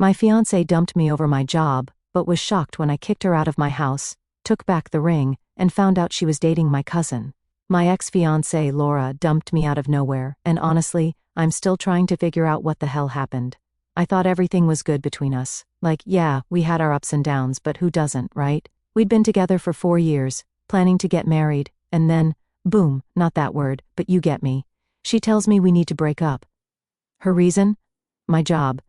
My fiancé dumped me over my job, but was shocked when I kicked her out of my house, took back the ring, and found out she was dating my cousin. My ex-fiancée Laura dumped me out of nowhere, and honestly, I'm still trying to figure out what the hell happened. I thought everything was good between us. Like, yeah, we had our ups and downs, but who doesn't, right? We'd been together for 4 years, planning to get married, and then, boom, not that word, but you get me. She tells me we need to break up. Her reason? My job.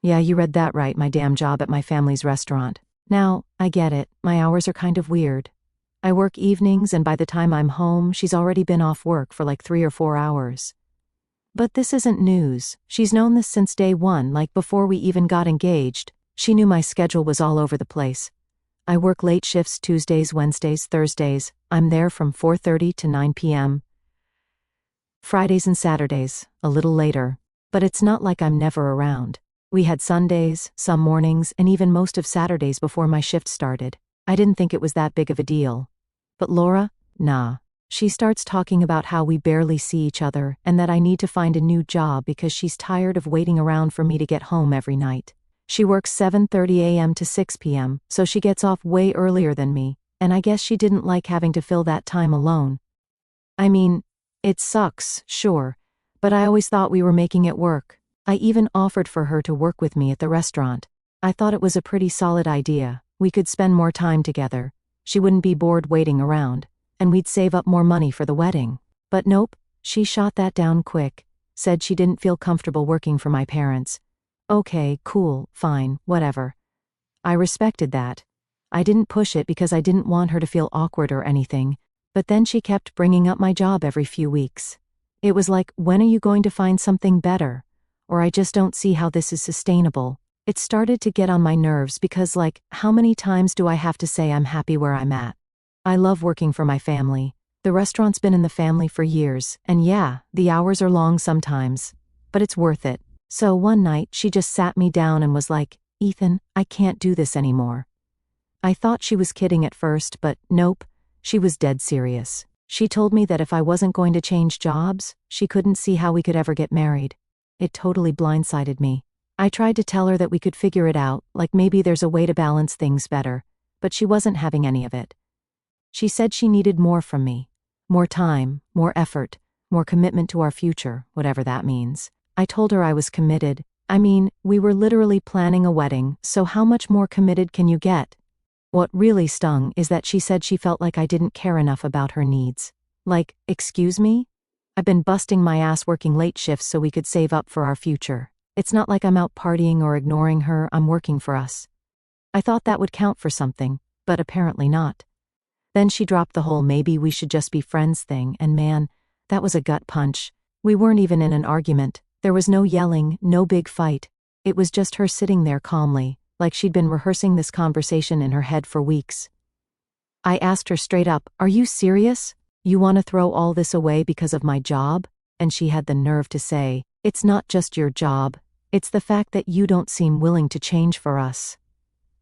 Yeah, you read that right, my damn job at my family's restaurant. Now, I get it, my hours are kind of weird. I work evenings, and by the time I'm home, she's already been off work for like 3 or 4 hours. But this isn't news. She's known this since day one, like before we even got engaged. She knew my schedule was all over the place. I work late shifts Tuesdays, Wednesdays, Thursdays. I'm there from 4:30 to 9 p.m. Fridays and Saturdays, a little later. But it's not like I'm never around. We had Sundays, some mornings, and even most of Saturdays before my shift started. I didn't think it was that big of a deal. But Laura? Nah. She starts talking about how we barely see each other and that I need to find a new job because she's tired of waiting around for me to get home every night. She works 7:30 a.m. to 6 p.m., so she gets off way earlier than me, and I guess she didn't like having to fill that time alone. I mean, it sucks, sure, but I always thought we were making it work. I even offered for her to work with me at the restaurant. I thought it was a pretty solid idea. We could spend more time together. She wouldn't be bored waiting around, and we'd save up more money for the wedding. But nope, she shot that down quick, said she didn't feel comfortable working for my parents. Okay, cool, fine, whatever. I respected that. I didn't push it because I didn't want her to feel awkward or anything, but then she kept bringing up my job every few weeks. It was like, when are you going to find something better? Or I just don't see how this is sustainable. It started to get on my nerves because, like, how many times do I have to say I'm happy where I'm at? I love working for my family. The restaurant's been in the family for years, and yeah, the hours are long sometimes, but it's worth it. So one night, she just sat me down and was like, Ethan, I can't do this anymore. I thought she was kidding at first, but nope, she was dead serious. She told me that if I wasn't going to change jobs, she couldn't see how we could ever get married. It totally blindsided me. I tried to tell her that we could figure it out, like maybe there's a way to balance things better, but she wasn't having any of it. She said she needed more from me. More time, more effort, more commitment to our future, whatever that means. I told her I was committed. I mean, we were literally planning a wedding, so how much more committed can you get? What really stung is that she said she felt like I didn't care enough about her needs. Like, excuse me? I've been busting my ass working late shifts so we could save up for our future. It's not like I'm out partying or ignoring her, I'm working for us. I thought that would count for something, but apparently not. Then she dropped the whole maybe we should just be friends thing, and man, that was a gut punch. We weren't even in an argument. There was no yelling, no big fight. It was just her sitting there calmly, like she'd been rehearsing this conversation in her head for weeks. I asked her straight up, "Are you serious? You want to throw all this away because of my job?" And she had the nerve to say, "It's not just your job. It's the fact that you don't seem willing to change for us."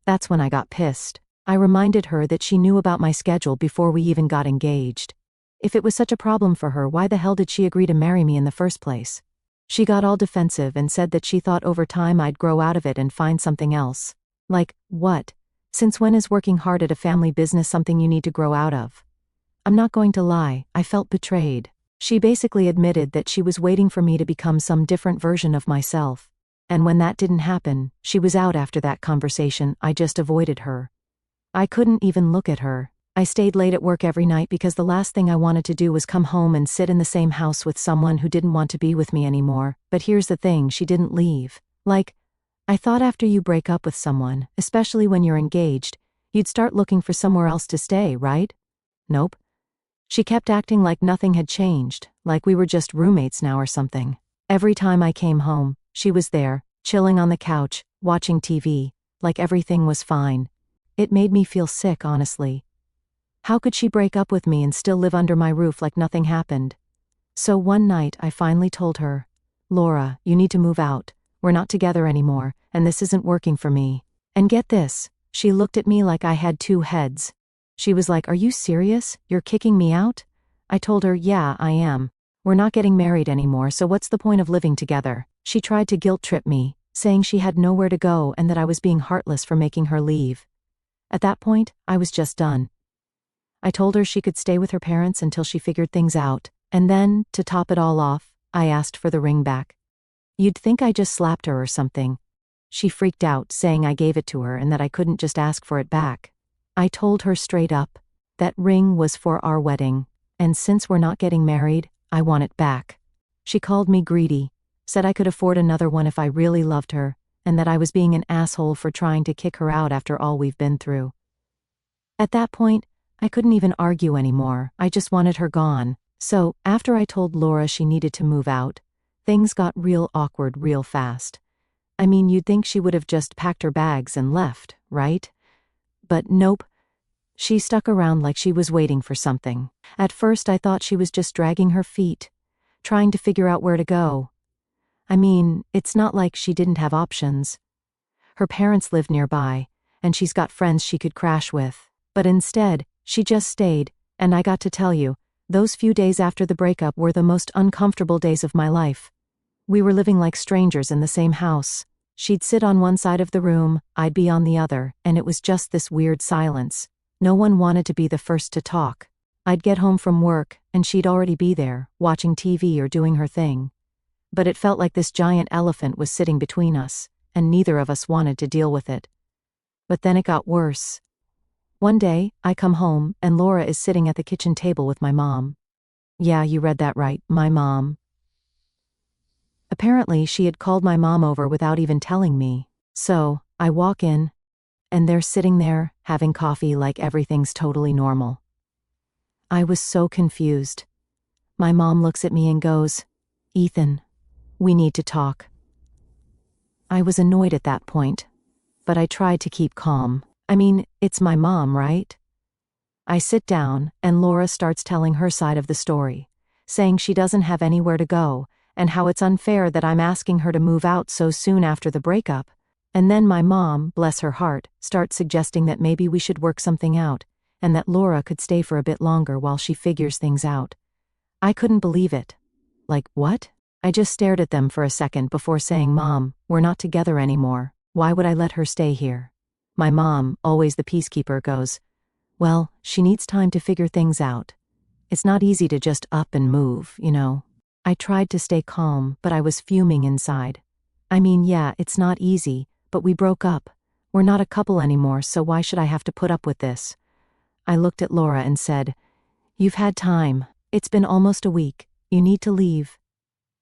That's when I got pissed. I reminded her that she knew about my schedule before we even got engaged. If it was such a problem for her, why the hell did she agree to marry me in the first place? She got all defensive and said that she thought over time I'd grow out of it and find something else. Like, what? Since when is working hard at a family business something you need to grow out of? I'm not going to lie, I felt betrayed. She basically admitted that she was waiting for me to become some different version of myself. And when that didn't happen, she was out after that conversation. I just avoided her. I couldn't even look at her. I stayed late at work every night because the last thing I wanted to do was come home and sit in the same house with someone who didn't want to be with me anymore. But here's the thing, she didn't leave. Like, I thought after you break up with someone, especially when you're engaged, you'd start looking for somewhere else to stay, right? Nope. She kept acting like nothing had changed, like we were just roommates now or something. Every time I came home, she was there, chilling on the couch, watching TV, like everything was fine. It made me feel sick, honestly. How could she break up with me and still live under my roof like nothing happened? So one night I finally told her, "Laura, you need to move out. We're not together anymore, and this isn't working for me." And get this, she looked at me like I had two heads. She was like, "Are you serious? You're kicking me out?" I told her, "Yeah, I am. We're not getting married anymore, so what's the point of living together?" She tried to guilt trip me, saying she had nowhere to go and that I was being heartless for making her leave. At that point, I was just done. I told her she could stay with her parents until she figured things out, and then, to top it all off, I asked for the ring back. You'd think I just slapped her or something. She freaked out, saying I gave it to her and that I couldn't just ask for it back. I told her straight up, that ring was for our wedding, and since we're not getting married, I want it back. She called me greedy, said I could afford another one if I really loved her, and that I was being an asshole for trying to kick her out after all we've been through. At that point, I couldn't even argue anymore. I just wanted her gone. So, after I told Laura she needed to move out, things got real awkward real fast. I mean, you'd think she would have just packed her bags and left, right? But nope. She stuck around like she was waiting for something. At first I thought she was just dragging her feet, trying to figure out where to go. I mean, it's not like she didn't have options. Her parents lived nearby, and she's got friends she could crash with. But instead, she just stayed, and I got to tell you, those few days after the breakup were the most uncomfortable days of my life. We were living like strangers in the same house. She'd sit on one side of the room, I'd be on the other, and it was just this weird silence. No one wanted to be the first to talk. I'd get home from work, and she'd already be there, watching TV or doing her thing. But it felt like this giant elephant was sitting between us, and neither of us wanted to deal with it. But then it got worse. One day, I come home, and Laura is sitting at the kitchen table with my mom. Yeah, you read that right, my mom. Apparently, she had called my mom over without even telling me. So, I walk in, and they're sitting there, having coffee like everything's totally normal. I was so confused. My mom looks at me and goes, "Ethan, we need to talk." I was annoyed at that point, but I tried to keep calm. I mean, it's my mom, right? I sit down, and Laura starts telling her side of the story, saying she doesn't have anywhere to go, and how it's unfair that I'm asking her to move out so soon after the breakup. And then my mom, bless her heart, starts suggesting that maybe we should work something out, and that Laura could stay for a bit longer while she figures things out. I couldn't believe it. Like, what? I just stared at them for a second before saying, "Mom, we're not together anymore. Why would I let her stay here?" My mom, always the peacekeeper, goes, "Well, she needs time to figure things out. It's not easy to just up and move, you know." I tried to stay calm, but I was fuming inside. I mean, yeah, it's not easy, but we broke up. We're not a couple anymore, so why should I have to put up with this? I looked at Laura and said, "You've had time. It's been almost a week. You need to leave."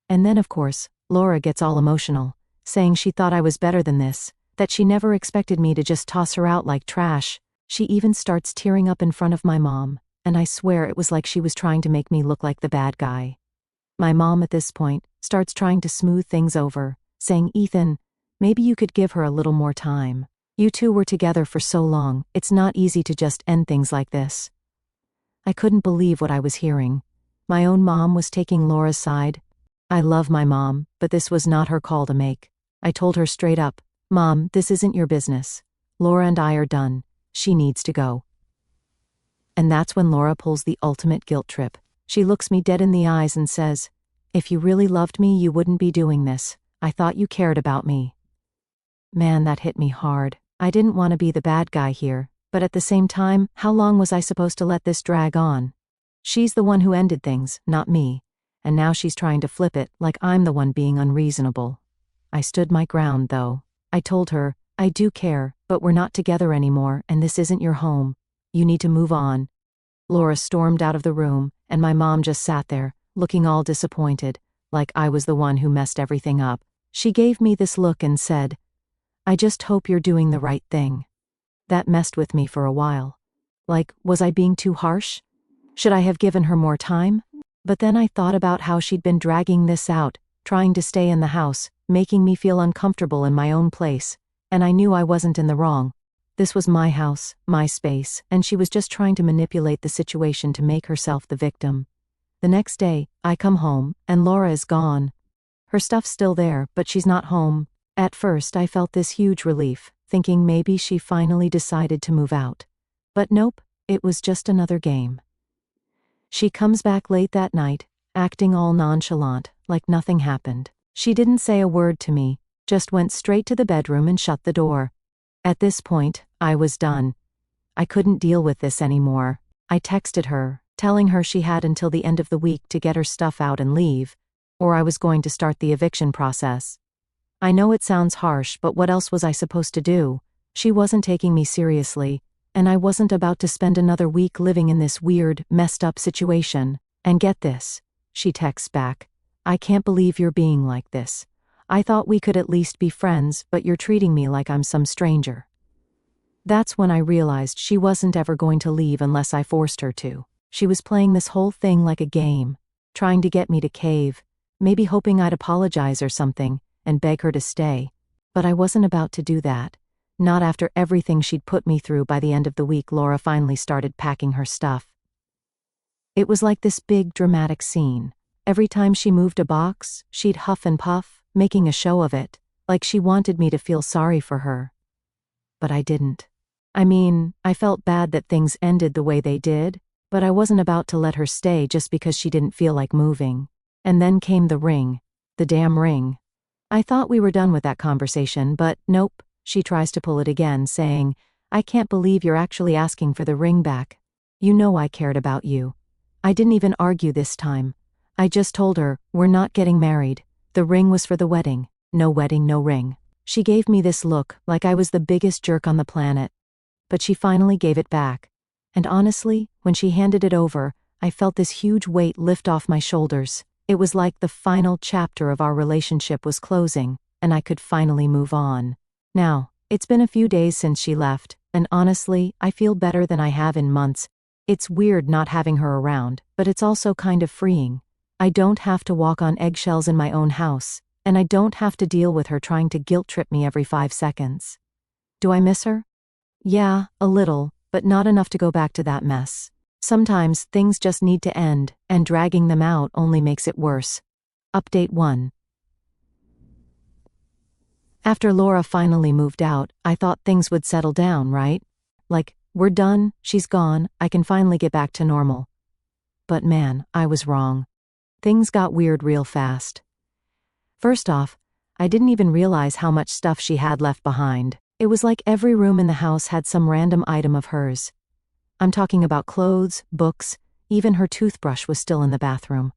And then, of course, Laura gets all emotional, saying she thought I was better than this, that she never expected me to just toss her out like trash. She even starts tearing up in front of my mom, and I swear it was like she was trying to make me look like the bad guy. My mom at this point starts trying to smooth things over, saying, "Ethan, maybe you could give her a little more time. You two were together for so long, it's not easy to just end things like this." I couldn't believe what I was hearing. My own mom was taking Laura's side. I love my mom, but this was not her call to make. I told her straight up, "Mom, this isn't your business. Laura and I are done. She needs to go." And that's when Laura pulls the ultimate guilt trip. She looks me dead in the eyes and says, "If you really loved me, you wouldn't be doing this. I thought you cared about me." Man, that hit me hard. I didn't want to be the bad guy here, but at the same time, how long was I supposed to let this drag on? She's the one who ended things, not me, and now she's trying to flip it like I'm the one being unreasonable. I stood my ground, though. I told her, "I do care, but we're not together anymore, and this isn't your home. You need to move on." Laura stormed out of the room, and my mom just sat there, looking all disappointed, like I was the one who messed everything up. She gave me this look and said, "I just hope you're doing the right thing." That messed with me for a while. Like, was I being too harsh? Should I have given her more time? But then I thought about how she'd been dragging this out, trying to stay in the house, making me feel uncomfortable in my own place, and I knew I wasn't in the wrong. This was my house, my space, and she was just trying to manipulate the situation to make herself the victim. The next day, I come home, and Laura is gone. Her stuff's still there, but she's not home. At first, I felt this huge relief, thinking maybe she finally decided to move out. But nope, it was just another game. She comes back late that night, acting all nonchalant, like nothing happened. She didn't say a word to me, just went straight to the bedroom and shut the door. At this point, I was done. I couldn't deal with this anymore. I texted her, telling her she had until the end of the week to get her stuff out and leave, or I was going to start the eviction process. I know it sounds harsh, but what else was I supposed to do? She wasn't taking me seriously, and I wasn't about to spend another week living in this weird, messed up situation. And get this, she texts back, I can't believe you're being like this. I thought we could at least be friends, but you're treating me like I'm some stranger. That's when I realized she wasn't ever going to leave unless I forced her to. She was playing this whole thing like a game, trying to get me to cave, maybe hoping I'd apologize or something, and beg her to stay. But I wasn't about to do that. Not after everything she'd put me through. By the end of the week, Laura finally started packing her stuff. It was like this big dramatic scene. Every time she moved a box, she'd huff and puff, making a show of it, like she wanted me to feel sorry for her. But I didn't. I mean, I felt bad that things ended the way they did, but I wasn't about to let her stay just because she didn't feel like moving. And then came the ring. The damn ring. I thought we were done with that conversation, but nope, she tries to pull it again, saying, I can't believe you're actually asking for the ring back. You know I cared about you. I didn't even argue this time. I just told her, we're not getting married. The ring was for the wedding. No wedding, no ring. She gave me this look, like I was the biggest jerk on the planet. But she finally gave it back. And honestly, when she handed it over, I felt this huge weight lift off my shoulders. It was like the final chapter of our relationship was closing, and I could finally move on. Now, it's been a few days since she left, and honestly, I feel better than I have in months. It's weird not having her around, but it's also kind of freeing. I don't have to walk on eggshells in my own house, and I don't have to deal with her trying to guilt trip me every 5 seconds. Do I miss her? Yeah, a little, but not enough to go back to that mess. Sometimes things just need to end, and dragging them out only makes it worse. Update 1. After Laura finally moved out, I thought things would settle down, right? Like, we're done, she's gone, I can finally get back to normal. But man, I was wrong. Things got weird real fast. First off, I didn't even realize how much stuff she had left behind. It was like every room in the house had some random item of hers. I'm talking about clothes, books, even her toothbrush was still in the bathroom.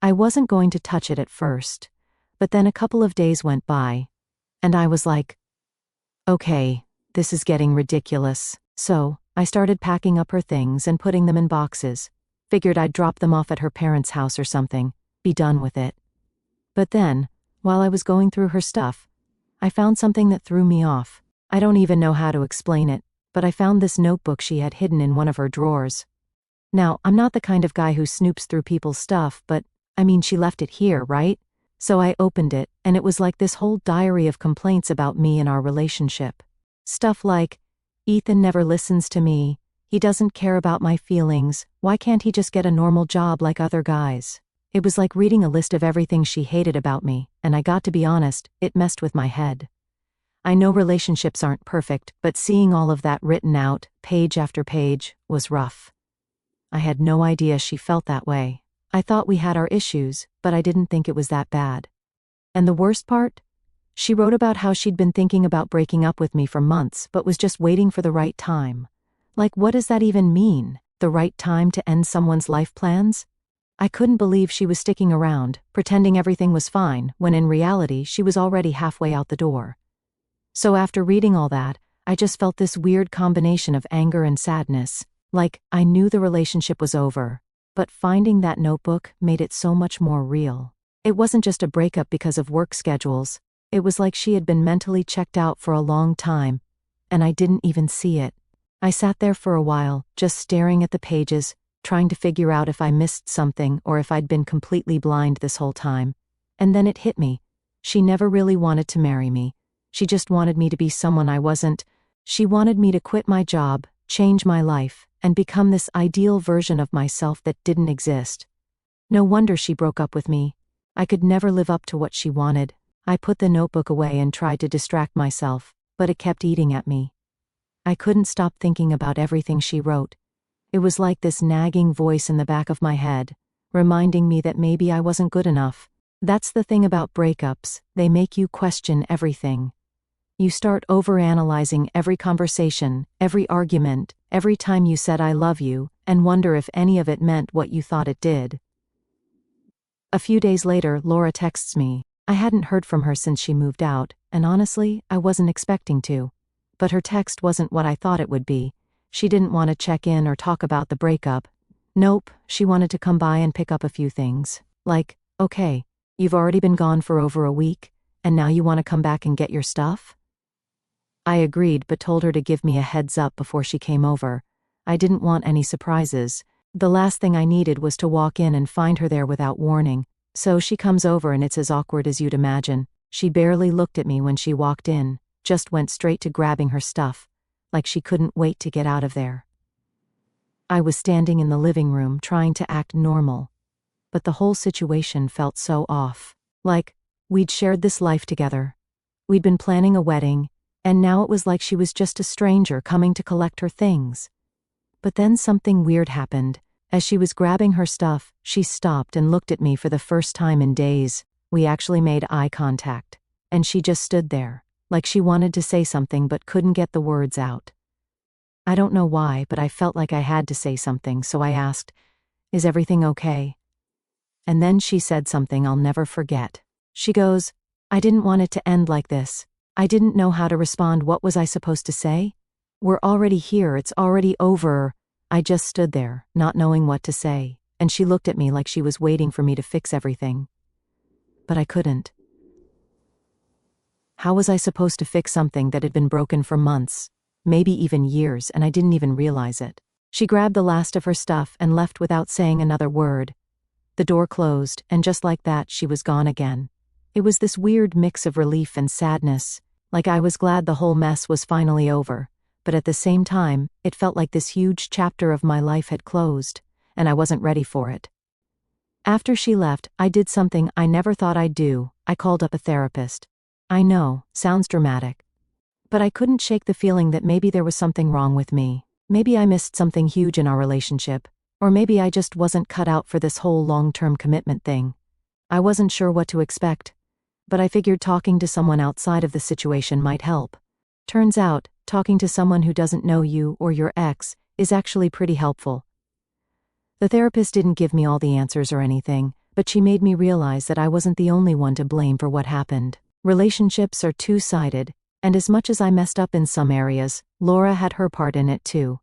I wasn't going to touch it at first, but then a couple of days went by, and I was like, okay, this is getting ridiculous. So, I started packing up her things and putting them in boxes. Figured I'd drop them off at her parents' house or something, be done with it. But then, while I was going through her stuff, I found something that threw me off. I don't even know how to explain it, but I found this notebook she had hidden in one of her drawers. Now, I'm not the kind of guy who snoops through people's stuff, but, I mean, she left it here, right? So I opened it, and it was like this whole diary of complaints about me and our relationship. Stuff like, Ethan never listens to me, he doesn't care about my feelings, why can't he just get a normal job like other guys? It was like reading a list of everything she hated about me, and I got to be honest, it messed with my head. I know relationships aren't perfect, but seeing all of that written out, page after page, was rough. I had no idea she felt that way. I thought we had our issues, but I didn't think it was that bad. And the worst part? She wrote about how she'd been thinking about breaking up with me for months, but was just waiting for the right time. Like, what does that even mean? The right time to end someone's life plans? I couldn't believe she was sticking around, pretending everything was fine, when in reality she was already halfway out the door. So after reading all that, I just felt this weird combination of anger and sadness, like I knew the relationship was over, but finding that notebook made it so much more real. It wasn't just a breakup because of work schedules, it was like she had been mentally checked out for a long time, and I didn't even see it. I sat there for a while, just staring at the pages, trying to figure out if I missed something or if I'd been completely blind this whole time. And then it hit me. She never really wanted to marry me. She just wanted me to be someone I wasn't. She wanted me to quit my job, change my life, and become this ideal version of myself that didn't exist. No wonder she broke up with me. I could never live up to what she wanted. I put the notebook away and tried to distract myself, but it kept eating at me. I couldn't stop thinking about everything she wrote. It was like this nagging voice in the back of my head, reminding me that maybe I wasn't good enough, That's the thing about breakups, they make you question everything. You start overanalyzing every conversation, every argument, every time you said I love you, and wonder if any of it meant what you thought it did. A few days later, Laura texts me. I hadn't heard from her since she moved out, and honestly, I wasn't expecting to. But her text wasn't what I thought it would be. She didn't want to check in or talk about the breakup. Nope, she wanted to come by and pick up a few things. Like, okay, you've already been gone for over a week, and now you want to come back and get your stuff? I agreed but told her to give me a heads up before she came over. I didn't want any surprises. The last thing I needed was to walk in and find her there without warning. So she comes over and it's as awkward as you'd imagine. She barely looked at me when she walked in, just went straight to grabbing her stuff, like she couldn't wait to get out of there. I was standing in the living room trying to act normal, but the whole situation felt so off. Like, we'd shared this life together. We'd been planning a wedding, and now it was like she was just a stranger coming to collect her things. But then something weird happened. As she was grabbing her stuff, she stopped and looked at me for the first time in days. We actually made eye contact, and she just stood there, like she wanted to say something but couldn't get the words out. I don't know why, but I felt like I had to say something, so I asked, "Is everything okay?" And then she said something I'll never forget. She goes, "I didn't want it to end like this. I didn't know how to respond. What was I supposed to say? We're already here, it's already over." I just stood there, not knowing what to say, and she looked at me like she was waiting for me to fix everything. But I couldn't. How was I supposed to fix something that had been broken for months, maybe even years, and I didn't even realize it? She grabbed the last of her stuff and left without saying another word. The door closed, and just like that, she was gone again. It was this weird mix of relief and sadness, like I was glad the whole mess was finally over. But at the same time, it felt like this huge chapter of my life had closed, and I wasn't ready for it. After she left, I did something I never thought I'd do. I called up a therapist. I know, sounds dramatic. But I couldn't shake the feeling that maybe there was something wrong with me. Maybe I missed something huge in our relationship, or maybe I just wasn't cut out for this whole long-term commitment thing. I wasn't sure what to expect, but I figured talking to someone outside of the situation might help. Turns out, talking to someone who doesn't know you or your ex is actually pretty helpful. The therapist didn't give me all the answers or anything, but she made me realize that I wasn't the only one to blame for what happened. Relationships are two-sided, and as much as I messed up in some areas, Laura had her part in it too.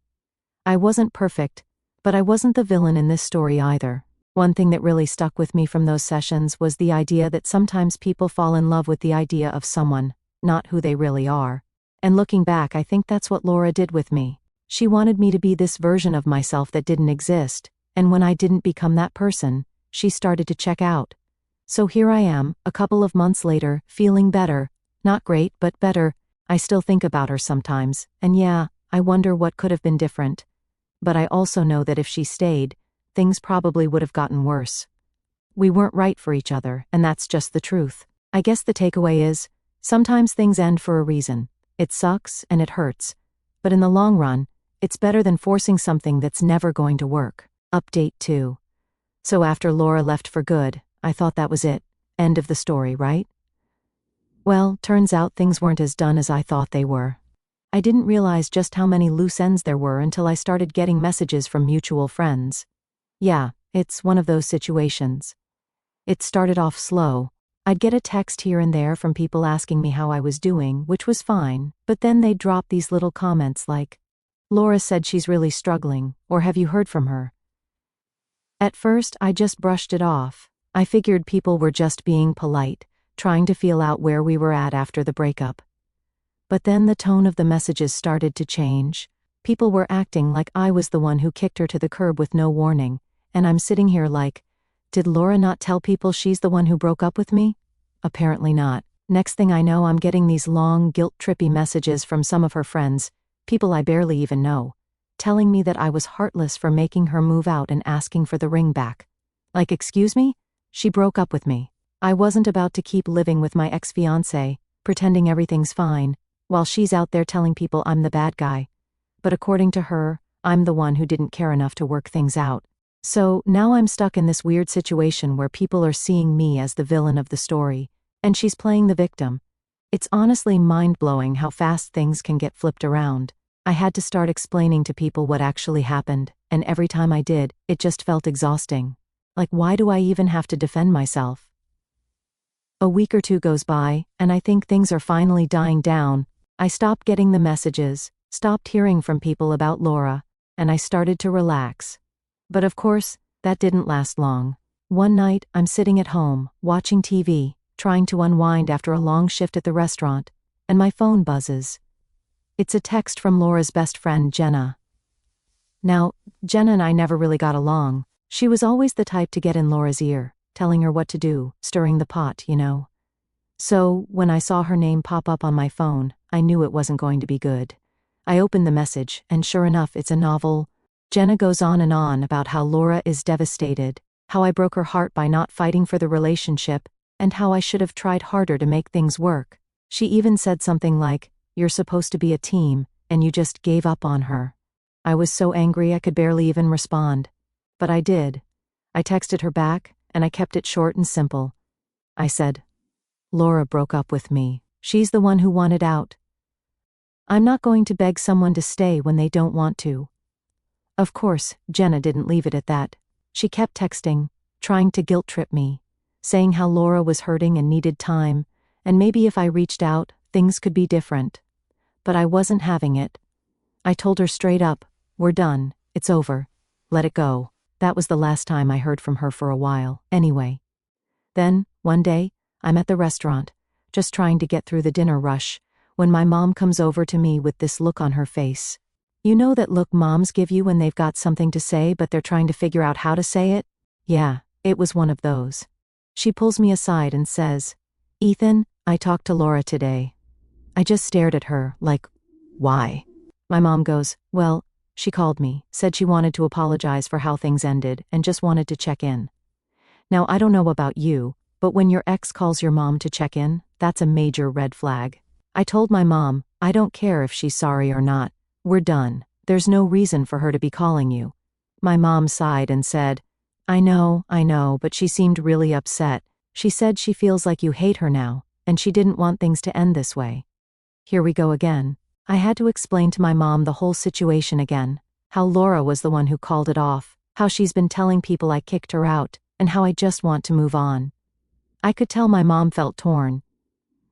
I wasn't perfect, but I wasn't the villain in this story either. One thing that really stuck with me from those sessions was the idea that sometimes people fall in love with the idea of someone, not who they really are. And looking back, I think that's what Laura did with me. She wanted me to be this version of myself that didn't exist, and when I didn't become that person, she started to check out. So here I am, a couple of months later, feeling better. Not great, but better. I still think about her sometimes, and yeah, I wonder what could have been different. But I also know that if she stayed, things probably would have gotten worse. We weren't right for each other, and that's just the truth. I guess the takeaway is, sometimes things end for a reason. It sucks and it hurts, but in the long run, it's better than forcing something that's never going to work. Update 2. So after Laura left for good, I thought that was it. End of the story, right? Well, turns out things weren't as done as I thought they were. I didn't realize just how many loose ends there were until I started getting messages from mutual friends. Yeah, it's one of those situations. It started off slow. I'd get a text here and there from people asking me how I was doing, which was fine, but then they'd drop these little comments like, "Laura said she's really struggling," or "Have you heard from her?" At first, I just brushed it off. I figured people were just being polite, trying to feel out where we were at after the breakup. But then the tone of the messages started to change. People were acting like I was the one who kicked her to the curb with no warning, and I'm sitting here like, did Laura not tell people she's the one who broke up with me? Apparently not. Next thing I know, I'm getting these long, guilt-trippy messages from some of her friends, people I barely even know, telling me that I was heartless for making her move out and asking for the ring back. Like, excuse me? She broke up with me. I wasn't about to keep living with my ex-fiancé, pretending everything's fine, while she's out there telling people I'm the bad guy. But according to her, I'm the one who didn't care enough to work things out. So now I'm stuck in this weird situation where people are seeing me as the villain of the story, and she's playing the victim. It's honestly mind-blowing how fast things can get flipped around. I had to start explaining to people what actually happened, and every time I did, it just felt exhausting. Like, why do I even have to defend myself? A week or two goes by, and I think things are finally dying down. I stopped getting the messages, stopped hearing from people about Laura, and I started to relax. But of course, that didn't last long. One night, I'm sitting at home, watching TV, trying to unwind after a long shift at the restaurant, and my phone buzzes. It's a text from Laura's best friend, Jenna. Now, Jenna and I never really got along. She was always the type to get in Laura's ear, telling her what to do, stirring the pot, you know. So, when I saw her name pop up on my phone, I knew it wasn't going to be good. I opened the message, and sure enough, it's a novel. Jenna goes on and on about how Laura is devastated, how I broke her heart by not fighting for the relationship, and how I should have tried harder to make things work. She even said something like, "You're supposed to be a team, and you just gave up on her." I was so angry I could barely even respond. But I did. I texted her back, and I kept it short and simple. I said, "Laura broke up with me. She's the one who wanted out. I'm not going to beg someone to stay when they don't want to." Of course, Jenna didn't leave it at that. She kept texting, trying to guilt-trip me, saying how Laura was hurting and needed time, and maybe if I reached out, things could be different. But I wasn't having it. I told her straight up, "We're done, it's over. Let it go." That was the last time I heard from her for a while, anyway. Then, one day, I'm at the restaurant, just trying to get through the dinner rush, when my mom comes over to me with this look on her face. You know that look moms give you when they've got something to say but they're trying to figure out how to say it? Yeah, it was one of those. She pulls me aside and says, "Ethan, I talked to Laura today." I just stared at her, like, why? My mom goes, "Well, she called me, said she wanted to apologize for how things ended, and just wanted to check in." Now, I don't know about you, but when your ex calls your mom to check in, that's a major red flag. I told my mom, I don't care if she's sorry or not. We're done. There's no reason for her to be calling you. My mom sighed and said, I know, but she seemed really upset. She said she feels like you hate her now, and she didn't want things to end this way." Here we go again. I had to explain to my mom the whole situation again, how Laura was the one who called it off, how she's been telling people I kicked her out, and how I just want to move on. I could tell my mom felt torn.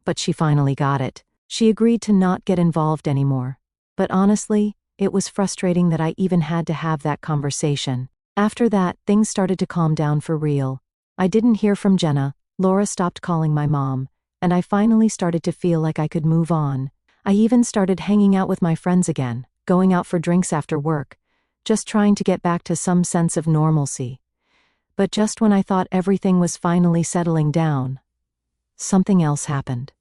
But she finally got it. She agreed to not get involved anymore. But honestly, it was frustrating that I even had to have that conversation. After that, things started to calm down for real. I didn't hear from Jenna, Laura stopped calling my mom, and I finally started to feel like I could move on. I even started hanging out with my friends again, going out for drinks after work, just trying to get back to some sense of normalcy. But just when I thought everything was finally settling down, something else happened.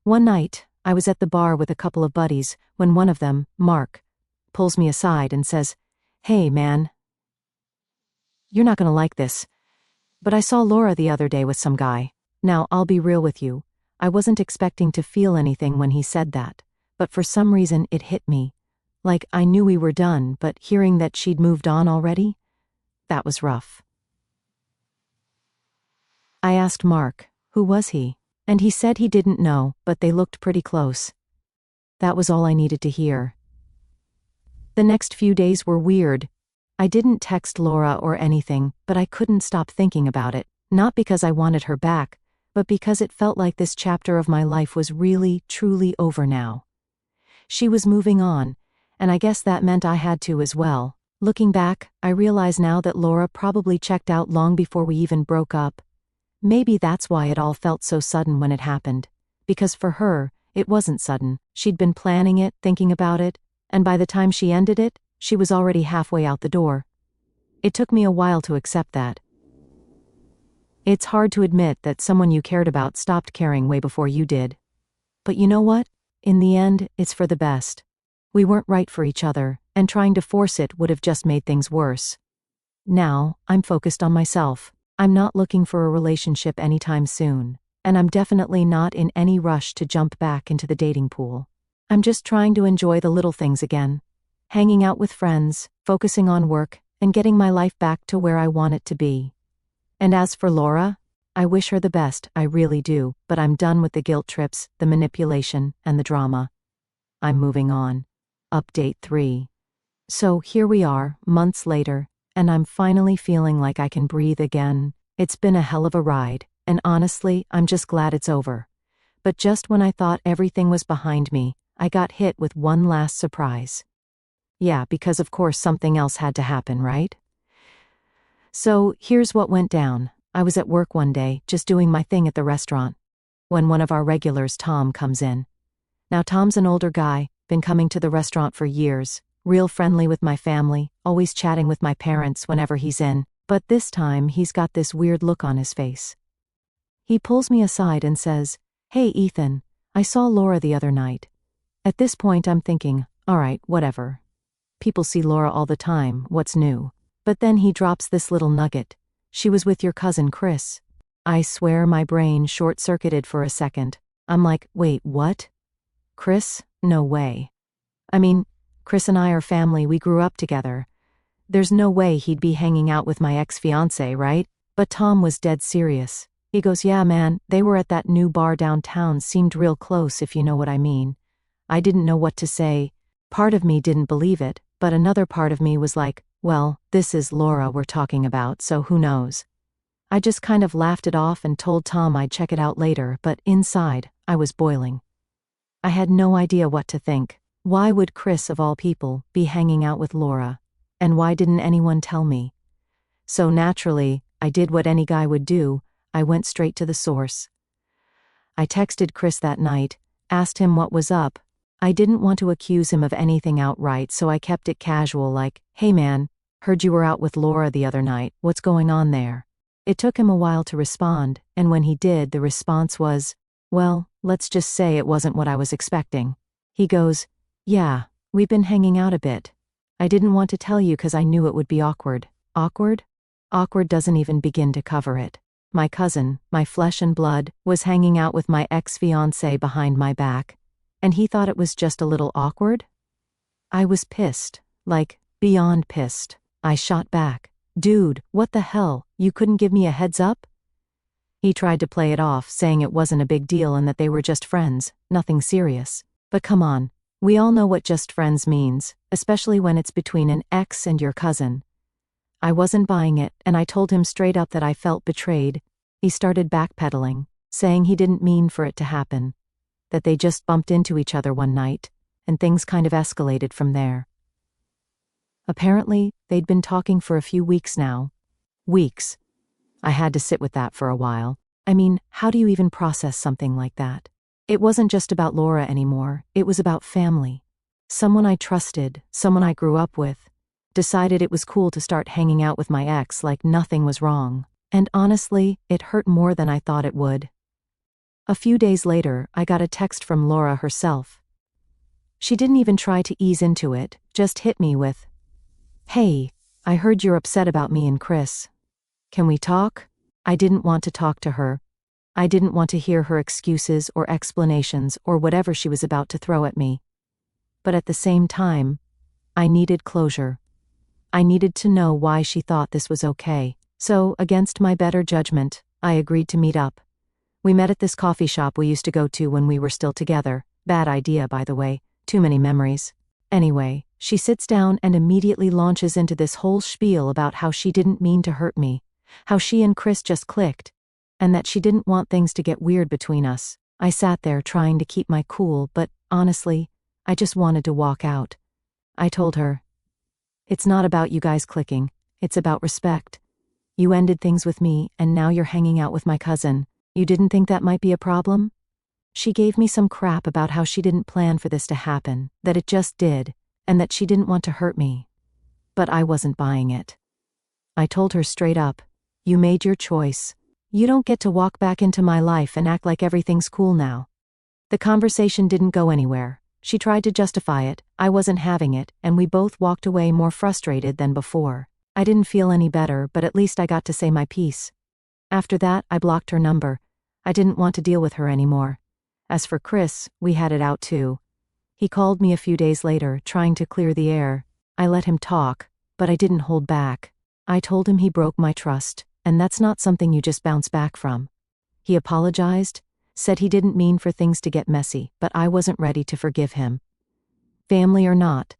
One night, I was at the bar with a couple of buddies when one of them, Mark, pulls me aside and says, "Hey, man, you're not gonna like this, but I saw Laura the other day with some guy." Now, I'll be real with you. I wasn't expecting to feel anything when he said that, but for some reason it hit me. Like, I knew we were done, but hearing that she'd moved on already, that was rough. I asked Mark, who was he? And he said he didn't know, but they looked pretty close. That was all I needed to hear. The next few days were weird. I didn't text Laura or anything, but I couldn't stop thinking about it, not because I wanted her back, but because it felt like this chapter of my life was really, truly over now. She was moving on, and I guess that meant I had to as well. Looking back, I realize now that Laura probably checked out long before we even broke up. Maybe that's why it all felt so sudden when it happened. Because for her, it wasn't sudden. She'd been planning it, thinking about it, and by the time she ended it, she was already halfway out the door. It took me a while to accept that. It's hard to admit that someone you cared about stopped caring way before you did. But you know what? In the end, it's for the best. We weren't right for each other, and trying to force it would have just made things worse. Now, I'm focused on myself. I'm not looking for a relationship anytime soon, and I'm definitely not in any rush to jump back into the dating pool. I'm just trying to enjoy the little things again. Hanging out with friends, focusing on work, and getting my life back to where I want it to be. And as for Laura, I wish her the best, I really do, but I'm done with the guilt trips, the manipulation, and the drama. I'm moving on. Update 3. So here we are, months later, and I'm finally feeling like I can breathe again. It's been a hell of a ride, and honestly, I'm just glad it's over. But just when I thought everything was behind me, I got hit with one last surprise. Yeah, because of course something else had to happen, right? So here's what went down. I was at work one day, just doing my thing at the restaurant, when one of our regulars, Tom, comes in. Now Tom's an older guy, been coming to the restaurant for years, real friendly with my family, always chatting with my parents whenever he's in, but this time he's got this weird look on his face. He pulls me aside and says, "Hey Ethan, I saw Laura the other night." At this point I'm thinking, alright, whatever. People see Laura all the time, what's new? But then he drops this little nugget. "She was with your cousin Chris." I swear my brain short-circuited for a second. I'm like, wait, what? Chris? No way. I mean, Chris and I are family, we grew up together. There's no way he'd be hanging out with my ex-fiancée, right? But Tom was dead serious. He goes, "Yeah man, they were at that new bar downtown, seemed real close if you know what I mean." I didn't know what to say. Part of me didn't believe it, but another part of me was like, well, this is Laura we're talking about, so who knows? I just kind of laughed it off and told Tom I'd check it out later, but inside, I was boiling. I had no idea what to think. Why would Chris, of all people, be hanging out with Laura? And why didn't anyone tell me? So naturally, I did what any guy would do. I went straight to the source. I texted Chris that night, asked him what was up. I didn't want to accuse him of anything outright, so I kept it casual, like, "Hey man, heard you were out with Laura the other night, what's going on there?" It took him a while to respond, and when he did, the response was, "Well, let's just say it wasn't what I was expecting." He goes, "Yeah, we've been hanging out a bit. I didn't want to tell you because I knew it would be awkward." Awkward? Awkward doesn't even begin to cover it. My cousin, my flesh and blood, was hanging out with my ex-fiancé behind my back, and he thought it was just a little awkward? I was pissed, like, beyond pissed. I shot back, "Dude, what the hell, you couldn't give me a heads up?" He tried to play it off, saying it wasn't a big deal and that they were just friends, nothing serious. But come on, we all know what just friends means, especially when it's between an ex and your cousin. I wasn't buying it, and I told him straight up that I felt betrayed. He started backpedaling, saying he didn't mean for it to happen, that they just bumped into each other one night, and things kind of escalated from there. Apparently, they'd been talking for a few weeks now. Weeks. I had to sit with that for a while. I mean, how do you even process something like that? It wasn't just about Laura anymore, it was about family. Someone I trusted, someone I grew up with, decided it was cool to start hanging out with my ex like nothing was wrong. And honestly, it hurt more than I thought it would. A few days later, I got a text from Laura herself. She didn't even try to ease into it, just hit me with, "Hey, I heard you're upset about me and Chris. Can we talk?" I didn't want to talk to her. I didn't want to hear her excuses or explanations or whatever she was about to throw at me. But at the same time, I needed closure. I needed to know why she thought this was okay. So, against my better judgment, I agreed to meet up. We met at this coffee shop we used to go to when we were still together. Bad idea, by the way. Too many memories. Anyway, she sits down and immediately launches into this whole spiel about how she didn't mean to hurt me, how she and Chris just clicked, and that she didn't want things to get weird between us. I sat there trying to keep my cool, but honestly, I just wanted to walk out. I told her, "It's not about you guys clicking, it's about respect. You ended things with me, and now you're hanging out with my cousin. You didn't think that might be a problem?" She gave me some crap about how she didn't plan for this to happen, that it just did, and that she didn't want to hurt me. But I wasn't buying it. I told her straight up, "You made your choice. You don't get to walk back into my life and act like everything's cool now." The conversation didn't go anywhere. She tried to justify it, I wasn't having it, and we both walked away more frustrated than before. I didn't feel any better, but at least I got to say my piece. After that, I blocked her number. I didn't want to deal with her anymore. As for Chris, we had it out too. He called me a few days later, trying to clear the air. I let him talk, but I didn't hold back. I told him he broke my trust, and that's not something you just bounce back from. He apologized, said he didn't mean for things to get messy, but I wasn't ready to forgive him. Family or not,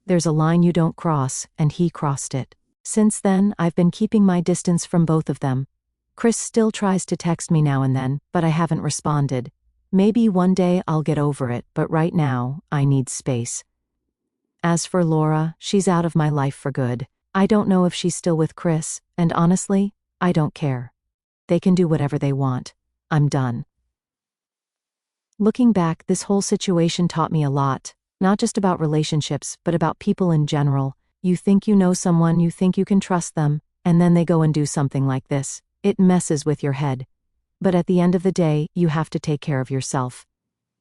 there's a line you don't cross, and he crossed it. Since then, I've been keeping my distance from both of them. Chris still tries to text me now and then, but I haven't responded. Maybe one day I'll get over it, but right now, I need space. As for Laura, she's out of my life for good. I don't know if she's still with Chris, and honestly, I don't care. They can do whatever they want. I'm done. Looking back, this whole situation taught me a lot, not just about relationships, but about people in general. You think you know someone, you think you can trust them, and then they go and do something like this. It messes with your head. But at the end of the day, you have to take care of yourself.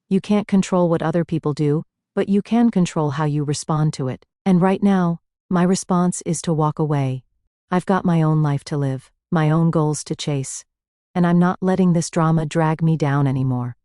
You can't control what other people do, but you can control how you respond to it. And right now, my response is to walk away. I've got my own life to live, my own goals to chase, and I'm not letting this drama drag me down anymore.